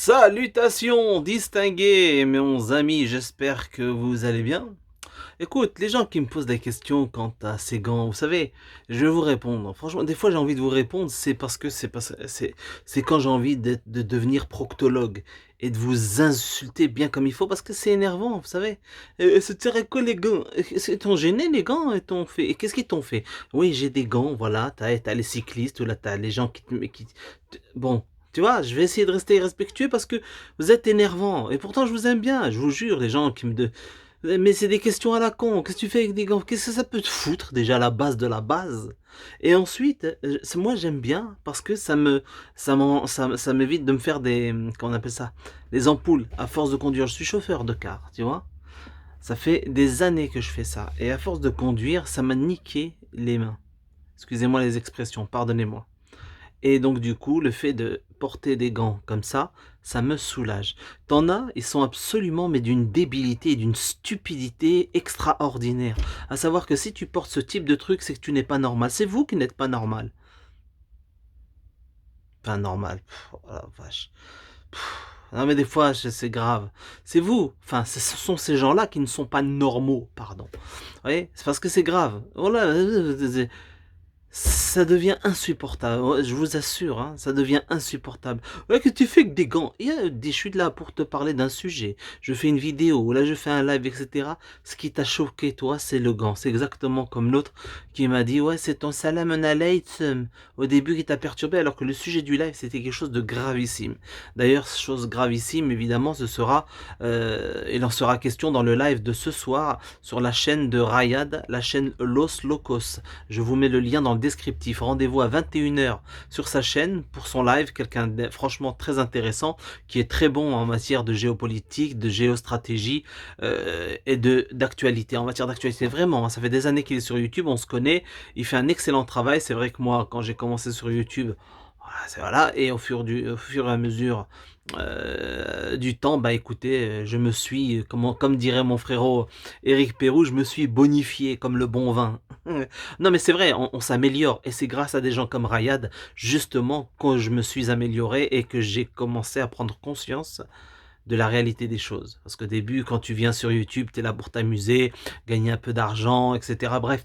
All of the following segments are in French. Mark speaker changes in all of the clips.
Speaker 1: Salutations distingués, mes amis, j'espère que vous allez bien. Écoute, les gens qui me posent des questions quant à ces gants, vous savez, je vais vous répondre. Franchement, des fois j'ai envie de vous répondre, c'est parce que c'est quand j'ai envie de devenir proctologue et de vous insulter bien comme il faut parce que c'est énervant, vous savez. C'est quoi les gants? C'est t'ont gêné les gants et t'ont fait. Et qu'est-ce qu'ils t'ont fait? Oui, j'ai des gants, voilà. T'as les cyclistes ou là t'as les gens bon. Tu vois, je vais essayer de rester respectueux parce que vous êtes énervant. Et pourtant, je vous aime bien. Je vous jure, les gens qui me, mais c'est des questions à la con. Qu'est-ce que tu fais avec des gants? Qu'est-ce que ça peut te foutre déjà à la base de la base? Et ensuite, moi j'aime bien parce que ça m'évite de me faire des, comment on appelle ça? Des ampoules à force de conduire. Je suis chauffeur de car, tu vois? Ça fait des années que je fais ça. Et à force de conduire, ça m'a niqué les mains. Excusez-moi les expressions, pardonnez-moi. Et donc du coup, le fait de porter des gants comme ça me soulage. T'en as, ils sont absolument mais d'une débilité et d'une stupidité extraordinaire. À savoir que si tu portes ce type de truc, c'est que tu n'es pas normal. C'est vous qui n'êtes pas normal. Pas normal. Oh la vache. Non mais des fois, c'est grave. C'est vous. Enfin, ce sont ces gens-là qui ne sont pas normaux, pardon. Vous voyez? C'est parce que c'est grave. Oh là, ça devient insupportable, ouais, je vous assure, hein, ça devient insupportable. Ouais, que tu fais que des gants? Je suis là pour te parler d'un sujet. Je fais une vidéo, là je fais un live, etc. Ce qui t'a choqué, toi, c'est le gant. C'est exactement comme l'autre qui m'a dit, ouais, c'est ton salam alaykum au début qui t'a perturbé, alors que le sujet du live, c'était quelque chose de gravissime. D'ailleurs, chose gravissime, évidemment, il en sera question dans le live de ce soir sur la chaîne de Rayad, la chaîne Los Locos. Je vous mets le lien dans le descriptif. Rendez-vous à 21h sur sa chaîne pour son live. Quelqu'un de franchement très intéressant, qui est très bon en matière de géopolitique, de géostratégie et d'actualité. En matière d'actualité, vraiment, hein, ça fait des années qu'il est sur YouTube, on se connaît. Il fait un excellent travail. C'est vrai que moi, quand j'ai commencé sur YouTube, voilà, et au fur et à mesure du temps, bah écoutez, je me suis, comme dirait mon frérot Éric Pérou, je me suis bonifié comme le bon vin. Non mais c'est vrai, on s'améliore et c'est grâce à des gens comme Rayad justement que je me suis amélioré et que j'ai commencé à prendre conscience de la réalité des choses. Parce qu'au début, quand tu viens sur YouTube, tu es là pour t'amuser, gagner un peu d'argent, etc. Bref,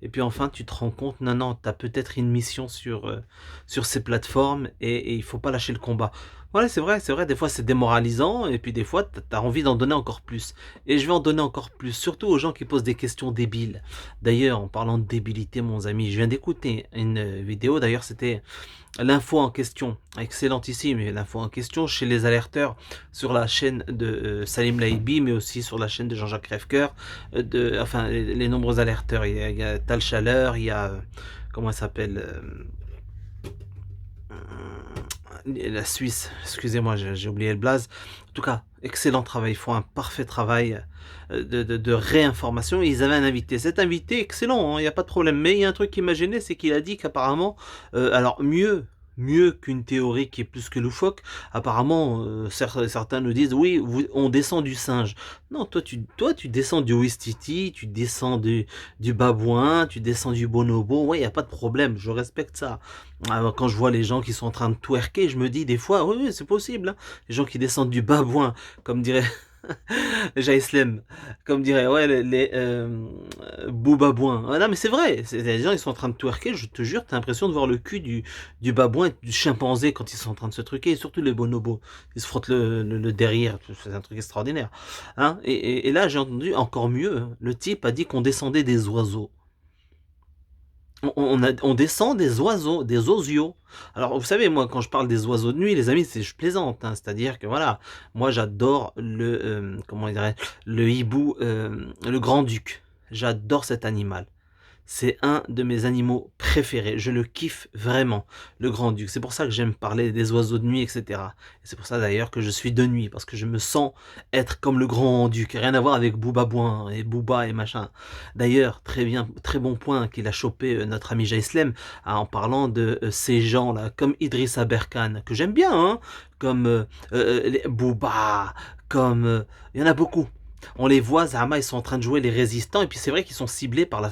Speaker 1: et puis enfin, tu te rends compte, non, non, tu as peut-être une mission sur ces plateformes et il faut pas lâcher le combat. Voilà, c'est vrai, des fois c'est démoralisant et puis des fois tu as envie d'en donner encore plus. Et je vais en donner encore plus, surtout aux gens qui posent des questions débiles. D'ailleurs, en parlant de débilité, mon ami, je viens d'écouter une vidéo, d'ailleurs c'était l'info en question, excellentissime, l'info en question chez les alerteurs sur la chaîne de Salim Laibi, mais aussi sur la chaîne de Jean-Jacques Crèvecoeur, enfin les nombreux alerteurs. Il y a Tal Chaleur, il y a comment elle s'appelle la Suisse. Excusez-moi, j'ai oublié le blaze. En tout cas, excellent travail. Ils font un parfait travail de réinformation. Et ils avaient un invité. Cet invité, excellent, hein, il n'y a pas de problème. Mais il y a un truc qui m'a gêné, c'est qu'il a dit qu'apparemment, alors mieux qu'une théorie qui est plus que loufoque. Apparemment, certains nous disent oui, on descend du singe. Non, toi tu descends du Ouistiti, tu descends du babouin, tu descends du bonobo. Ouais, il y a pas de problème, je respecte ça. Alors, quand je vois les gens qui sont en train de twerker, je me dis des fois, oui, oui c'est possible. Hein. Les gens qui descendent du babouin, comme dirait Jaïslem, comme dirait ouais boubabouin. Ah, non mais c'est vrai, les gens ils sont en train de twerker, je te jure, t'as l'impression de voir le cul du babouin et du chimpanzé quand ils sont en train de se truquer, et surtout les bonobos, ils se frottent le derrière, c'est un truc extraordinaire. Hein et là j'ai entendu encore mieux, le type a dit qu'on descendait des oiseaux. On descend des oiseaux, des osios. Alors, vous savez, moi, quand je parle des oiseaux de nuit, les amis, je plaisante. Hein, c'est-à-dire que, voilà, moi, j'adore comment dirais le hibou, le grand-duc. J'adore cet animal. C'est un de mes animaux préférés. Je le kiffe vraiment, le grand-duc. C'est pour ça que j'aime parler des oiseaux de nuit, etc. Et c'est pour ça d'ailleurs que je suis de nuit, parce que je me sens être comme le grand-duc. Rien à voir avec Booba Boin et Booba et machin. D'ailleurs, très bien, très bon point qu'il a chopé notre ami Jaislem en parlant de ces gens-là, comme Idrissa Berkane, que j'aime bien, hein, comme Booba, comme... Il y en a beaucoup. On les voit, Zama, ils sont en train de jouer les résistants, et puis c'est vrai qu'ils sont ciblés par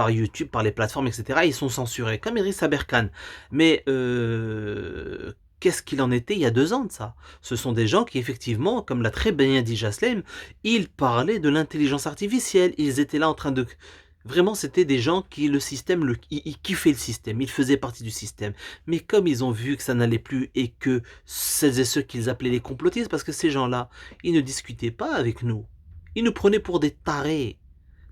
Speaker 1: YouTube, par les plateformes, etc. Ils sont censurés, comme Idriss Aberkan. Mais qu'est-ce qu'il en était il y a 2 ans de ça? Ce sont des gens qui effectivement, comme l'a très bien dit Jaslem, ils parlaient de l'intelligence artificielle. Ils étaient là en train de vraiment, c'était des gens qui le système le ils kiffaient le système, ils faisaient partie du système. Mais comme ils ont vu que ça n'allait plus et que celles et ceux qu'ils appelaient les complotistes, parce que ces gens-là, ils ne discutaient pas avec nous. Ils nous prenaient pour des tarés,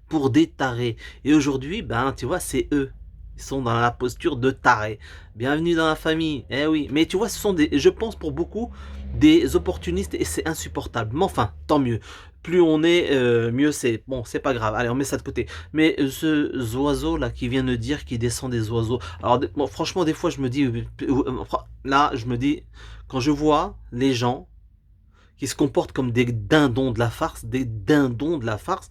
Speaker 1: pour des tarés. Et aujourd'hui, ben, tu vois, c'est eux. Ils sont dans la posture de tarés. Bienvenue dans la famille. Eh oui. Mais tu vois, ce sont des, je pense pour beaucoup, des opportunistes et c'est insupportable. Mais enfin, tant mieux. Plus on est, mieux c'est. Bon, c'est pas grave. Allez, on met ça de côté. Mais ce oiseau là qui vient de dire qu'il descend des oiseaux. Alors, bon, franchement, des fois, je me dis, là, je me dis, quand je vois les gens qui se comportent comme des dindons de la farce, des dindons de la farce,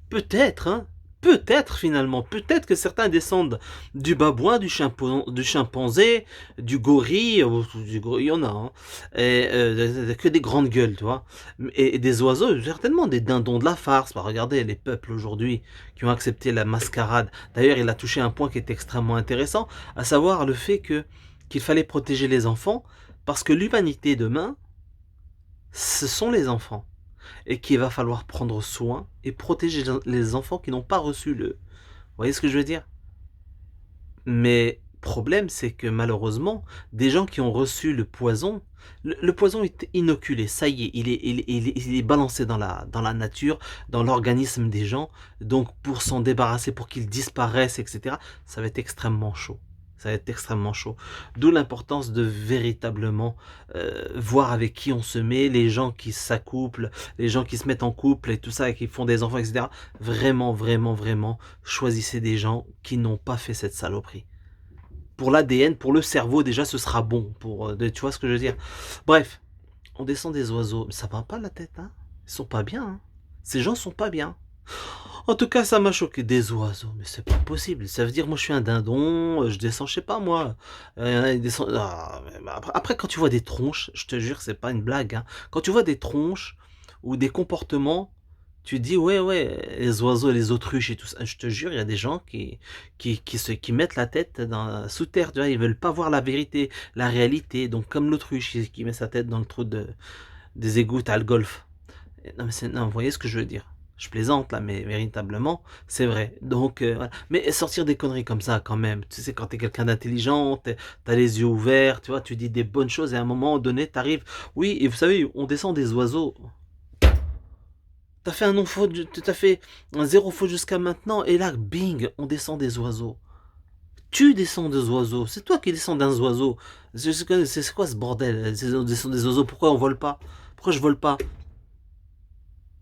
Speaker 1: peut-être, hein, peut-être finalement, peut-être que certains descendent du babouin, du chimpanzé, du gorille, il y en a, hein, et, que des grandes gueules, tu vois, et des oiseaux, certainement des dindons de la farce. Bah, regardez les peuples aujourd'hui qui ont accepté la mascarade. D'ailleurs, il a touché un point qui est extrêmement intéressant, à savoir le fait que qu'il fallait protéger les enfants, parce que l'humanité demain, ce sont les enfants et qu'il va falloir prendre soin et protéger les enfants qui n'ont pas reçu le. Vous voyez ce que je veux dire? Mais problème, c'est que malheureusement, des gens qui ont reçu le poison, le poison est inoculé, ça y est, il est balancé dans la nature, dans l'organisme des gens. Donc pour s'en débarrasser, pour qu'il disparaisse, etc., ça va être extrêmement chaud. Ça va être extrêmement chaud. D'où l'importance de véritablement voir avec qui on se met, les gens qui s'accouplent, les gens qui se mettent en couple et tout ça, et qui font des enfants, etc. Vraiment, vraiment, vraiment, choisissez des gens qui n'ont pas fait cette saloperie. Pour l'ADN, pour le cerveau, déjà, ce sera bon. Tu vois ce que je veux dire? Bref, on descend des oiseaux. Mais ça va pas la tête, hein? Ils sont pas bien, hein? Ces gens sont pas bien. En tout cas, ça m'a choqué. Des oiseaux, mais c'est pas possible. Ça veut dire, moi, je suis un dindon, je descends, je sais pas, moi. Ils descendent- ah, mais après, quand tu vois des tronches, je te jure, c'est pas une blague, hein. Quand tu vois des tronches ou des comportements, tu dis, ouais, ouais, les oiseaux, les autruches et tout ça. Je te jure, il y a des gens qui mettent la tête sous terre, tu vois, ils veulent pas voir la vérité, la réalité. Donc, comme l'autruche qui met sa tête dans le trou des égouts à le golf. Non, mais non, vous voyez ce que je veux dire? Je plaisante là, mais véritablement, c'est vrai. Donc, voilà. Mais sortir des conneries comme ça, quand même. Tu sais, quand t'es quelqu'un d'intelligent, t'as les yeux ouverts, tu vois, tu dis des bonnes choses et à un moment donné, t'arrives. Oui, et vous savez, on descend des oiseaux. T'as fait un non faute, t'as fait un zéro faute jusqu'à maintenant, et là, bing, on descend des oiseaux. Tu descends des oiseaux, c'est toi qui descends d'un oiseau. C'est quoi ce bordel? On descend des oiseaux, pourquoi on vole pas? Pourquoi je vole pas?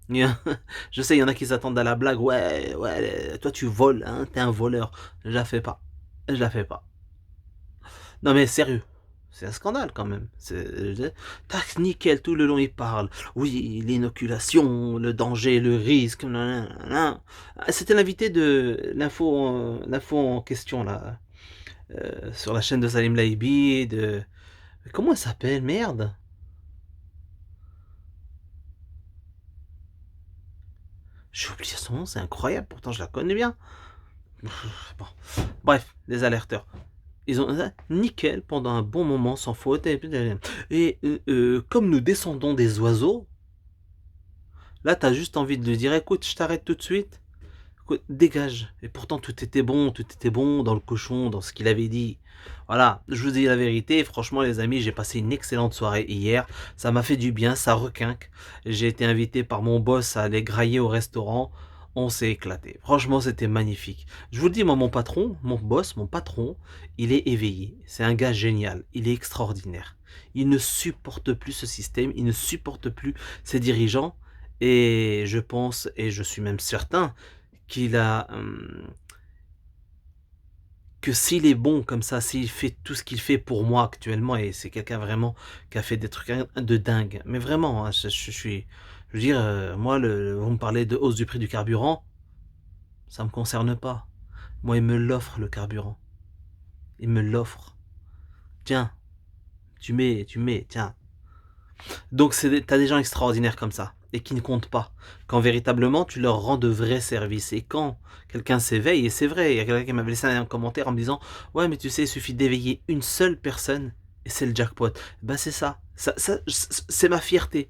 Speaker 1: Je sais, il y en a qui s'attendent à la blague. Ouais, ouais, toi tu voles, hein, t'es un voleur. Je la fais pas. Je la fais pas. Non mais sérieux, c'est un scandale quand même. Tac, nickel, tout le long il parle. Oui, l'inoculation, le danger, le risque. Nanana. C'était l'invité de l'info en question là, sur la chaîne de Salim Laibi. Comment elle s'appelle, merde? J'ai oublié son nom, c'est incroyable. Pourtant je la connais bien. Bon. Bref, les alerteurs. Ils ont nickel pendant un bon moment sans faute. Comme nous descendons des oiseaux, là t'as juste envie de lui dire écoute, je t'arrête tout de suite. Écoute, dégage. Et pourtant tout était bon dans le cochon, dans ce qu'il avait dit. Voilà, je vous dis la vérité, franchement les amis, j'ai passé une excellente soirée hier, ça m'a fait du bien, ça requinque. J'ai été invité par mon boss à aller grailler au restaurant, on s'est éclaté. Franchement, c'était magnifique. Je vous le dis, moi, mon patron, mon boss, mon patron, il est éveillé. C'est un gars génial, il est extraordinaire. Il ne supporte plus ce système, il ne supporte plus ses dirigeants, et je pense, et je suis même certain, qu'il a que s'il est bon comme ça, s'il fait tout ce qu'il fait pour moi actuellement, et c'est quelqu'un vraiment qui a fait des trucs de dingue, mais vraiment, hein, je suis, je veux dire, moi, vous me parlez de hausse du prix du carburant, ça me concerne pas. Moi, il me l'offre le carburant, il me l'offre. Tiens, tiens. Donc t'as des gens extraordinaires comme ça et qui ne comptent pas. Quand véritablement tu leur rends de vrais services. Et quand quelqu'un s'éveille, et c'est vrai, il y a quelqu'un qui m'avait laissé un commentaire en me disant ouais mais tu sais il suffit d'éveiller une seule personne et c'est le jackpot. Ben c'est ça. C'est ma fierté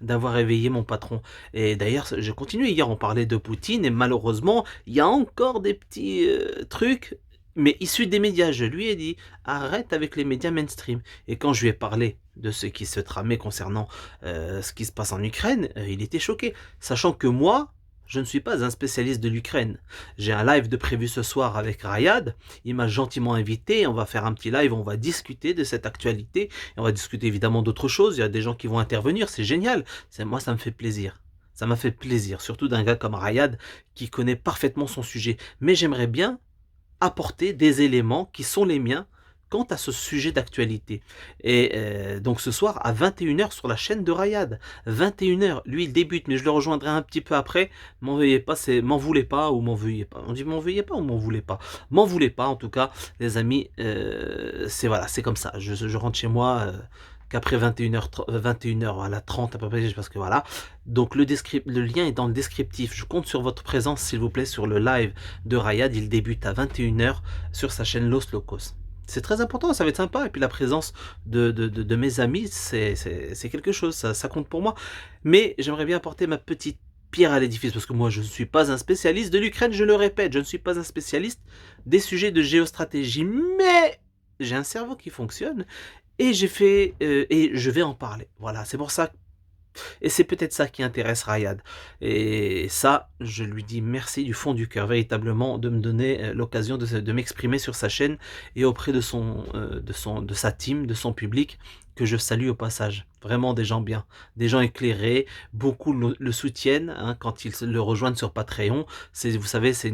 Speaker 1: d'avoir éveillé mon patron. Et d'ailleurs, je continue. Hier, on parlait de Poutine et malheureusement, il y a encore des petits trucs, mais issus des médias. Je lui ai dit, arrête avec les médias mainstream. Et quand je lui ai parlé de ce qui se tramait concernant ce qui se passe en Ukraine, il était choqué. Sachant que moi, je ne suis pas un spécialiste de l'Ukraine. J'ai un live de prévu ce soir avec Rayad. Il m'a gentiment invité. On va faire un petit live. On va discuter de cette actualité. Et on va discuter évidemment d'autres choses. Il y a des gens qui vont intervenir. C'est génial. Moi, ça me fait plaisir. Ça m'a fait plaisir. Surtout d'un gars comme Rayad qui connaît parfaitement son sujet. Mais j'aimerais bien apporter des éléments qui sont les miens quant à ce sujet d'actualité. Et donc ce soir à 21h sur la chaîne de Rayad. 21h, lui il débute, mais je le rejoindrai un petit peu après. M'en veuillez pas, c'est m'en voulez pas ou m'en veuillez pas. On dit m'en veuillez pas ou m'en voulez pas. M'en voulez pas en tout cas, les amis, c'est voilà, c'est comme ça. Je rentre chez moi. Qu'après 21h, 21h à la 30 à peu près, parce que voilà. Donc le lien est dans le descriptif. Je compte sur votre présence, s'il vous plaît, sur le live de Rayad. Il débute à 21h sur sa chaîne Los Locos. C'est très important, ça va être sympa. Et puis la présence de mes amis, c'est quelque chose, ça compte pour moi. Mais j'aimerais bien apporter ma petite pierre à l'édifice, parce que moi je ne suis pas un spécialiste de l'Ukraine, je le répète, je ne suis pas un spécialiste des sujets de géostratégie, mais j'ai un cerveau qui fonctionne et j'ai fait et je vais en parler. Voilà, c'est pour ça. Et c'est peut-être ça qui intéresse Rayad. Et ça, je lui dis merci du fond du cœur, véritablement, de me donner l'occasion de m'exprimer sur sa chaîne et auprès de sa team, de son public, que je salue au passage. Vraiment des gens bien, des gens éclairés. Beaucoup le soutiennent hein, quand ils le rejoignent sur Patreon. Vous savez, c'est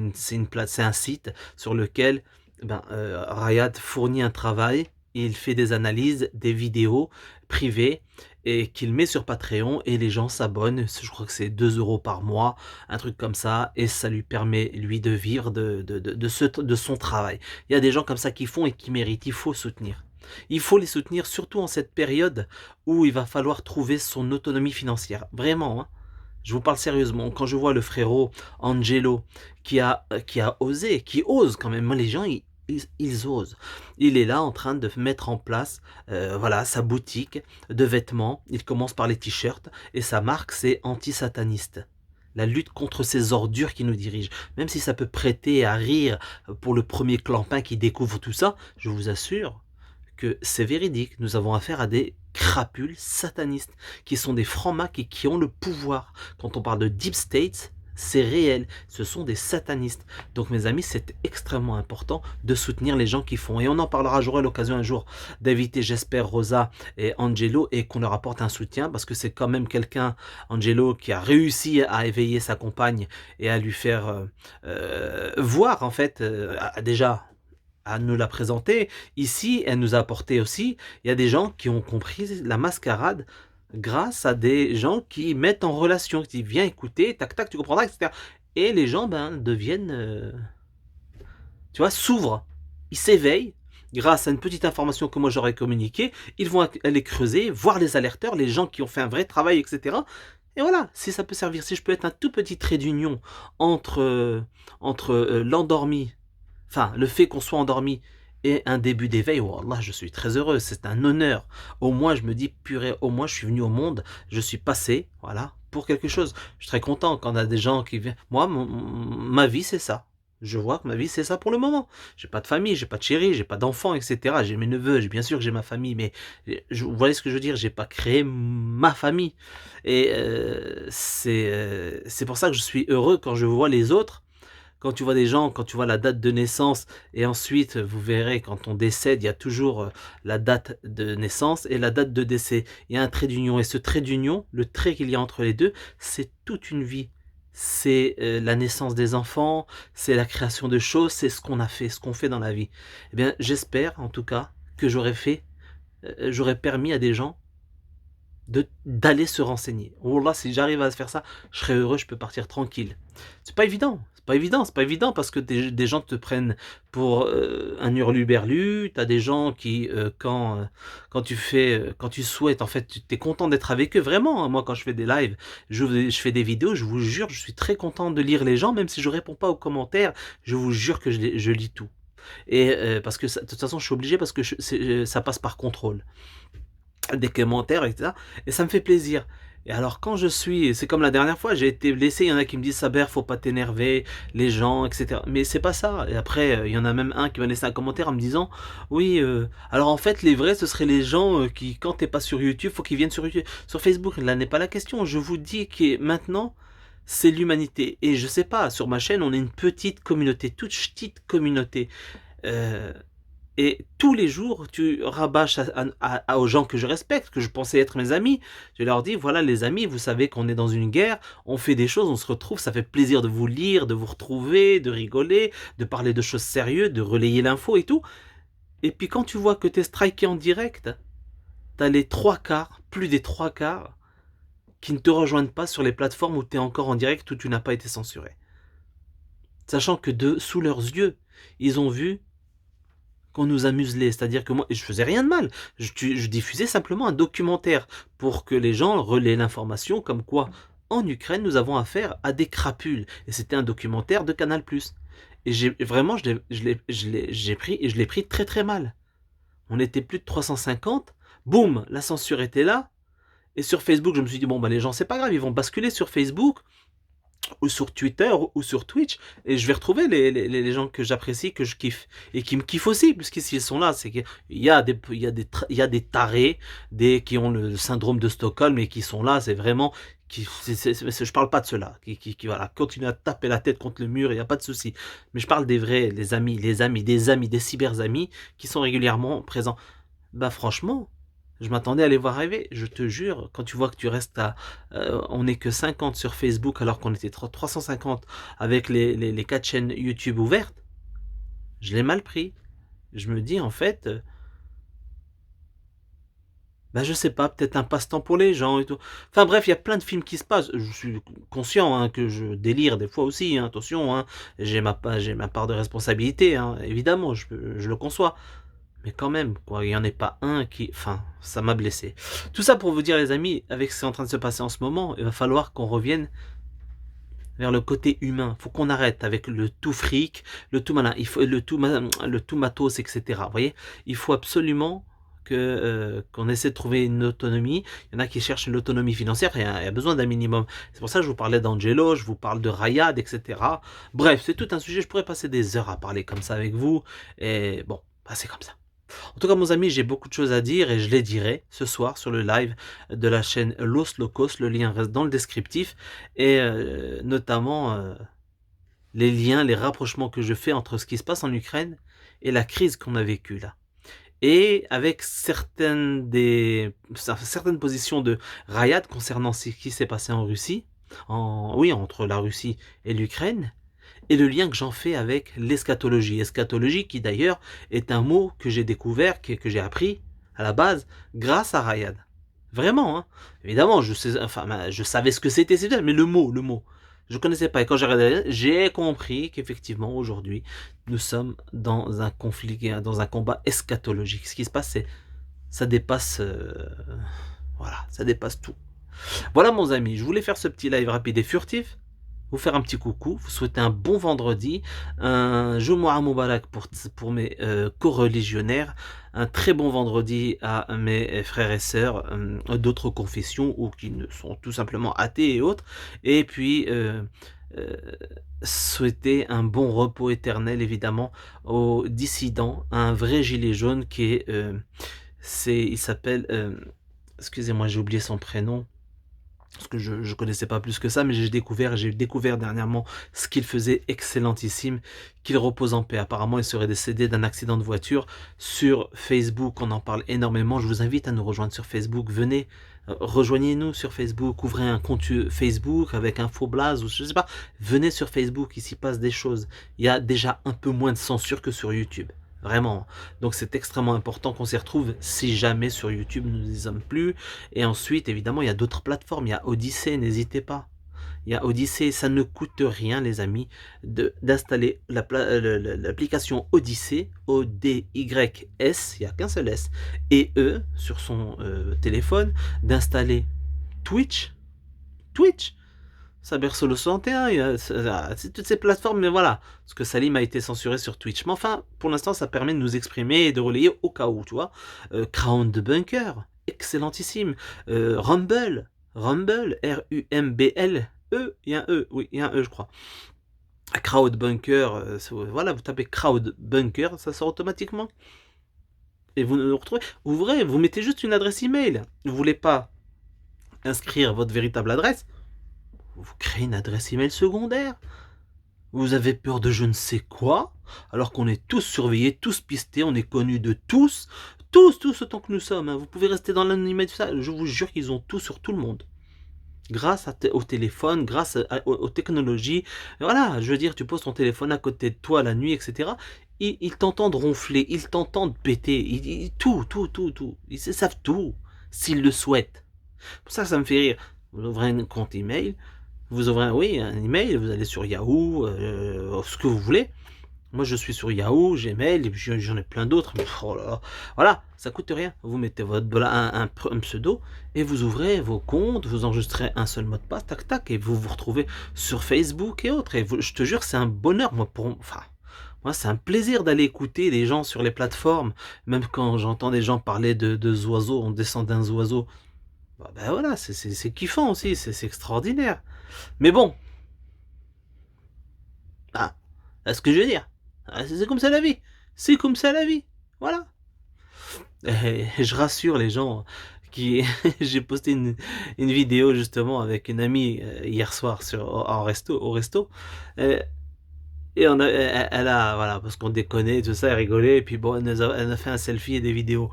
Speaker 1: un site sur lequel Rayad fournit un travail. Il fait des analyses, des vidéos privées et qu'il met sur Patreon et les gens s'abonnent. Je crois que c'est 2 euros par mois, un truc comme ça, et ça lui permet lui de vivre de son travail. Il y a des gens comme ça qui font et qui méritent. Il faut soutenir. Il faut les soutenir, surtout en cette période où il va falloir trouver son autonomie financière. Vraiment, hein. Je vous parle sérieusement. Quand je vois le frérot Angelo qui a osé, qui ose quand même, les gens ils osent. Il est là en train de mettre en place voilà, sa boutique de vêtements. Il commence par les t-shirts et sa marque c'est anti-sataniste. La lutte contre ces ordures qui nous dirigent. Même si ça peut prêter à rire pour le premier clampin qui découvre tout ça, je vous assure que c'est véridique. Nous avons affaire à des crapules satanistes qui sont des francs-macs et qui ont le pouvoir. Quand on parle de deep state, c'est réel, ce sont des satanistes. Donc mes amis, c'est extrêmement important de soutenir les gens qui font. Et on en parlera, j'aurai l'occasion un jour d'inviter, j'espère, Rosa et Angelo et qu'on leur apporte un soutien parce que c'est quand même quelqu'un, Angelo, qui a réussi à éveiller sa compagne et à lui faire voir en fait, déjà à nous la présenter. Ici, elle nous a apporté aussi, il y a des gens qui ont compris la mascarade grâce à des gens qui mettent en relation, qui disent viens écouter, tac tac, tu comprendras, etc. Et les gens deviennent, tu vois, s'ouvrent, ils s'éveillent grâce à une petite information que moi j'aurais communiquée, ils vont aller creuser, voir les alerteurs, les gens qui ont fait un vrai travail, etc. Et voilà, si ça peut servir, si je peux être un tout petit trait d'union entre l'endormi, enfin le fait qu'on soit endormi et un début d'éveil, wallah, je suis très heureux, c'est un honneur. Au moins, je me dis, purée, au moins, je suis venu au monde, je suis passé, voilà, pour quelque chose. Je suis très content quand on a des gens qui viennent. Moi, ma vie, c'est ça. Je vois que ma vie, c'est ça pour le moment. J'ai pas de famille, j'ai pas de chérie, j'ai pas d'enfants, etc. J'ai mes neveux, bien sûr que j'ai ma famille, mais vous voyez ce que je veux dire, j'ai pas créé ma famille. Et c'est pour ça que je suis heureux quand je vois les autres. Quand tu vois des gens, quand tu vois la date de naissance, et ensuite, vous verrez, quand on décède, il y a toujours la date de naissance et la date de décès. Il y a un trait d'union, et ce trait d'union, le trait qu'il y a entre les deux, c'est toute une vie. C'est la naissance des enfants, c'est la création de choses, c'est ce qu'on a fait, ce qu'on fait dans la vie. Eh bien, j'espère, en tout cas, que j'aurais permis à des gens d'aller se renseigner. Wallah, si j'arrive à faire ça, je serais heureux, je peux partir tranquille. C'est pas évident, c'est pas évident parce que des gens te prennent pour un hurluberlu, t'as des gens qui, quand tu souhaites, en fait, tu es content d'être avec eux, vraiment, hein. Moi, quand je fais des lives, je fais des vidéos, je vous jure, je suis très content de lire les gens, même si je réponds pas aux commentaires, je vous jure que je lis tout. Et parce que de toute façon, je suis obligé parce que ça passe par contrôle. Des commentaires et cetera et ça me fait plaisir et alors quand je suis c'est comme la dernière fois, j'ai été blessé, il y en a qui me disent: «Saber, faut pas t'énerver, les gens et cetera». Mais c'est pas ça et après, il y en a même un qui m'a laissé un commentaire en me disant: «Oui, alors en fait les vrais ce seraient les gens, qui quand tu es pas sur YouTube, faut qu'ils viennent sur Facebook». Là n'est pas la question. Je vous dis que maintenant, c'est l'humanité et je sais pas, sur ma chaîne, on est une petite communauté, toute petite communauté, heu et tous les jours, tu rabâches aux gens que je respecte, que je pensais être mes amis. Je leur dis: «Voilà les amis, vous savez qu'on est dans une guerre, on fait des choses, on se retrouve, ça fait plaisir de vous lire, de vous retrouver, de rigoler, de parler de choses sérieuses, de relayer l'info et tout». Et puis quand tu vois que tu es striké en direct, tu as les 3/4, plus des 3/4 qui ne te rejoignent pas sur les plateformes où tu es encore en direct, où tu n'as pas été censuré. Sachant que sous leurs yeux, ils ont vu qu'on nous a muselés, c'est-à-dire que moi je faisais rien de mal, je diffusais simplement un documentaire pour que les gens relaient l'information comme quoi en Ukraine nous avons affaire à des crapules et c'était un documentaire de Canal+. Et j'ai vraiment je l'ai pris très, très mal. On était plus de 350, boum, la censure était là et sur Facebook, je me suis dit: «Bon, bah, les gens, c'est pas grave, ils vont basculer sur Facebook ou sur Twitter ou sur Twitch et je vais retrouver les gens que j'apprécie, que je kiffe et qui me kiffent aussi puisque s'ils sont là, c'est qu'il y a il y a des tarés, des qui ont le syndrome de Stockholm et qui sont là, c'est vraiment qui je parle pas de ceux-là, qui voilà, continuent à taper la tête contre le mur, il y a pas de souci. Mais je parle des vrais, les amis, des cyber amis qui sont régulièrement présents. Bah, franchement, je m'attendais à les voir arriver. Je te jure, quand tu vois que tu restes à, on n'est que 50 sur Facebook alors qu'on était 350 avec les 4 chaînes YouTube ouvertes, je l'ai mal pris. Je me dis en fait, bah, je sais pas, peut-être un passe-temps pour les gens et tout. Enfin bref, il y a plein de films qui se passent. Je suis conscient, hein, que je délire des fois aussi, hein, attention, hein. J'ai ma part de responsabilité, hein, évidemment, je le conçois. Mais quand même, quoi, il y en ait pas un qui enfin, ça m'a blessé. Tout ça pour vous dire les amis, avec ce qui est en train de se passer en ce moment, il va falloir qu'on revienne vers le côté humain. Faut qu'on arrête avec le tout fric, le tout malin, il faut le tout matos et cetera. Vous voyez? Il faut absolument que, qu'on essaie de trouver une autonomie. Il y en a qui cherchent une autonomie financière et il y a besoin d'un minimum. C'est pour ça que je vous parlais d'Angelo, je vous parle de Rayad et cetera. Bref, c'est tout un sujet, je pourrais passer des heures à parler comme ça avec vous et bon, bah, c'est comme ça. En tout cas, mon ami, j'ai beaucoup de choses à dire et je les dirai ce soir sur le live de la chaîne Los Locos. Le lien reste dans le descriptif et notamment les liens, les rapprochements que je fais entre ce qui se passe en Ukraine et la crise qu'on a vécue là. Et avec certaines positions de Rayad concernant ce qui s'est passé en Russie, oui, entre la Russie et l'Ukraine, et le lien que j'en fais avec l'eschatologie. Eschatologie qui d'ailleurs est un mot que j'ai découvert, que j'ai appris à la base grâce à Rayad. Vraiment, hein. Évidemment, je savais ce que c'était, mais le mot, je connaissais pas. Et quand j'ai regardé, j'ai compris qu'effectivement, aujourd'hui, nous sommes dans un conflit, dans un combat eschatologique. Ce qui se passe, ça dépasse, voilà, ça dépasse tout. Voilà, mon ami, je voulais faire ce petit live rapide et furtif, vous faire un petit coucou, vous souhaiter un bon vendredi, un Jumu'ah Mubarak pour mes co-religionnaires, un très bon vendredi à mes frères et sœurs d'autres confessions ou qui ne sont tout simplement athées et autres, et puis euh, souhaiter un bon repos éternel évidemment aux dissidents, à un vrai gilet jaune qui est, il s'appelle, excusez-moi j'ai oublié son prénom, parce que je connaissais pas plus que ça, mais j'ai découvert dernièrement ce qu'il faisait excellentissime, qu'il repose en paix. Apparemment, il serait décédé d'un accident de voiture. Sur Facebook, on en parle énormément. Je vous invite à nous rejoindre sur Facebook. Venez, rejoignez-nous sur Facebook. Ouvrez un compte Facebook avec un faux blaze ou je sais pas. Venez sur Facebook, il s'y passe des choses. Il y a déjà un peu moins de censure que sur YouTube. Vraiment. Donc c'est extrêmement important qu'on s'y retrouve si jamais sur YouTube nous n'y sommes plus. Et ensuite, évidemment, il y a d'autres plateformes. Il y a Odyssey, n'hésitez pas. Il y a Odyssey, ça ne coûte rien, les amis, d'installer l'application Odyssey, O-D-Y-S, il n'y a qu'un seul S, et E sur son téléphone, d'installer Twitch. Twitch, Cybersolo 61, c'est toutes ces plateformes, mais voilà. Parce que Salim a été censuré sur Twitch. Mais enfin, pour l'instant, ça permet de nous exprimer et de relayer au cas où, tu vois. Crown de Bunker, excellentissime. Rumble, R-U-M-B-L-E, il y a un E, oui, il y a un E, je crois. Crowd Bunker, voilà, vous tapez Crowd Bunker, ça sort automatiquement. Et vous nous retrouvez. Vous mettez juste une adresse email. Vous voulez pas inscrire votre véritable adresse, vous créez une adresse email secondaire. Vous avez peur de je ne sais quoi, alors qu'on est tous surveillés, tous pistés, on est connus de tous autant que nous sommes. Hein. Vous pouvez rester dans l'anonymat de ça. Je vous jure qu'ils ont tout sur tout le monde. Grâce au téléphone, grâce aux technologies. Voilà, je veux dire, tu poses ton téléphone à côté de toi la nuit, etc. Ils t'entendent ronfler, ils t'entendent péter, tout. Ils savent tout, s'ils le souhaitent. Pour ça me fait rire. Vous ouvrez un compte email, vous ouvrez un email, vous allez sur Yahoo, ce que vous voulez. Moi, je suis sur Yahoo, Gmail, et puis j'en ai plein d'autres. Mais oh là là. Voilà, ça coûte rien. Vous mettez un pseudo et vous ouvrez vos comptes, vous enregistrez un seul mot de passe, tac tac, et vous vous retrouvez sur Facebook et autres. Et je te jure, c'est un bonheur, moi, c'est un plaisir d'aller écouter des gens sur les plateformes, même quand j'entends des gens parler de oiseaux, on descend d'un oiseau. Ben voilà, c'est kiffant aussi, c'est extraordinaire. Mais bon, ah, c'est ce que je veux dire. C'est comme ça la vie. C'est comme ça la vie. Voilà. Et je rassure les gens qui. J'ai posté une vidéo justement avec une amie hier soir au resto. Euh, Et elle a, voilà, parce qu'on déconnait, tout ça, elle rigolait, et puis bon, elle a fait un selfie et des vidéos.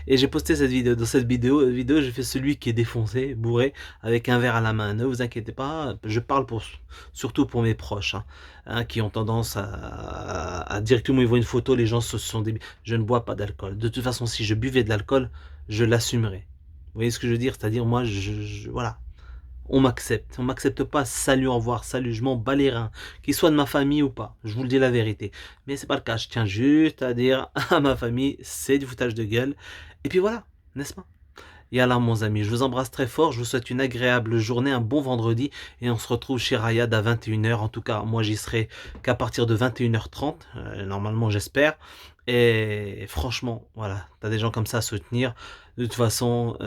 Speaker 1: Et j'ai posté cette vidéo. Dans cette vidéo, j'ai fait celui qui est défoncé, bourré, avec un verre à la main. Ne vous inquiétez pas, je parle surtout pour mes proches, hein, qui ont tendance à directement ils voient une photo, les gens se sont des. Je ne bois pas d'alcool. De toute façon, si je buvais de l'alcool, je l'assumerais. Vous voyez ce que je veux dire? C'est-à-dire, moi, voilà. On m'accepte pas, salut, au revoir, salut, je m'en bats les reins, qu'il soit de ma famille ou pas, je vous le dis la vérité. Mais c'est pas le cas, je tiens juste à dire à ma famille, c'est du foutage de gueule. Et puis voilà, n'est-ce pas? Et alors, mon ami, je vous embrasse très fort, je vous souhaite une agréable journée, un bon vendredi, et on se retrouve chez Rayad à 21h. En tout cas, moi j'y serai qu'à partir de 21h30, normalement j'espère. Et franchement, voilà, t'as des gens comme ça à soutenir. De toute façon,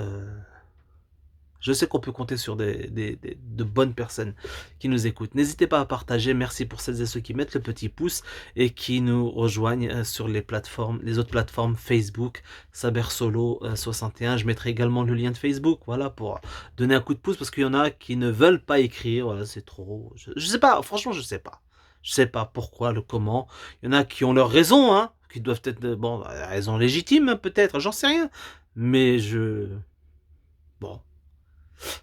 Speaker 1: je sais qu'on peut compter sur de bonnes personnes qui nous écoutent. N'hésitez pas à partager. Merci pour celles et ceux qui mettent le petit pouce et qui nous rejoignent sur les autres plateformes Facebook, Sabersolo 61. Je mettrai également le lien de Facebook, voilà, pour donner un coup de pouce parce qu'il y en a qui ne veulent pas écrire. Voilà, c'est trop. Je sais pas. Franchement, je sais pas. Je sais pas pourquoi, le comment. Il y en a qui ont leurs raisons, hein, qui doivent être bon, raisons légitimes peut-être. J'en sais rien. Mais bon.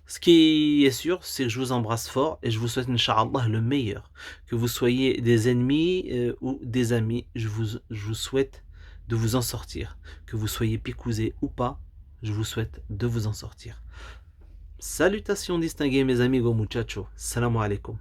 Speaker 1: Ce qui est sûr, c'est que je vous embrasse fort et je vous souhaite, Inch'Allah, le meilleur. Que vous soyez des ennemis ou des amis, je vous souhaite de vous en sortir. Que vous soyez picousés ou pas, je vous souhaite de vous en sortir. Salutations distinguées, mes amigos muchachos. Salam alaikum.